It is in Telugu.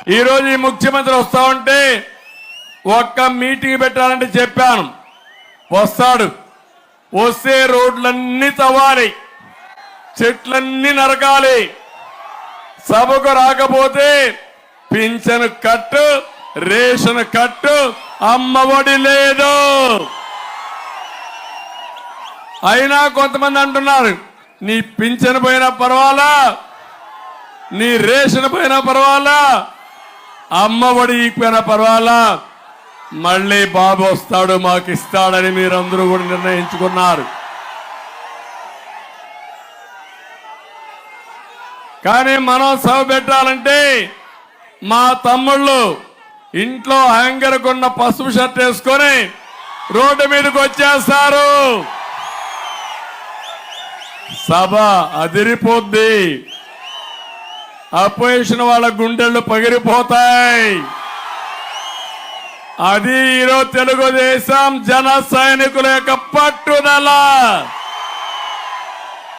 ఈరోజు ఈ ముఖ్యమంత్రి వస్తా ఉంటే ఒక్క మీటింగ్ పెట్టాలంటే చెప్పాను, వస్తాడు. వస్తే రోడ్లన్నీ తవ్వాలి, చెట్లన్నీ నరకాలి. సభకు రాకపోతే పింఛను కట్టు, రేషన్ కట్టు, అమ్మఒడి లేదు. అయినా కొంతమంది అంటున్నారు, నీ పింఛను పోయినా పర్వాలా, నీ రేషన్ పోయినా పర్వాలా, అమ్మఒడి పోయినా పర్వాలా, మళ్ళీ బాబు వస్తాడు మాకు ఇస్తాడని మీరందరూ కూడా నిర్ణయించుకున్నారు. కానీ మనం సభ పెట్టాలంటే మా తమ్ముళ్ళు ఇంట్లో హ్యాంగర్కున్న పసుపు షర్ట్ వేసుకొని రోడ్డు మీదకి వచ్చేస్తారు. సభ అదిరిపోద్ది, అపోజిషన్ వాళ్ళ గుండెళ్ళు పగిలిపోతాయి. అది ఈరోజు తెలుగుదేశం జన సైనికుల యొక్క పట్టుదల.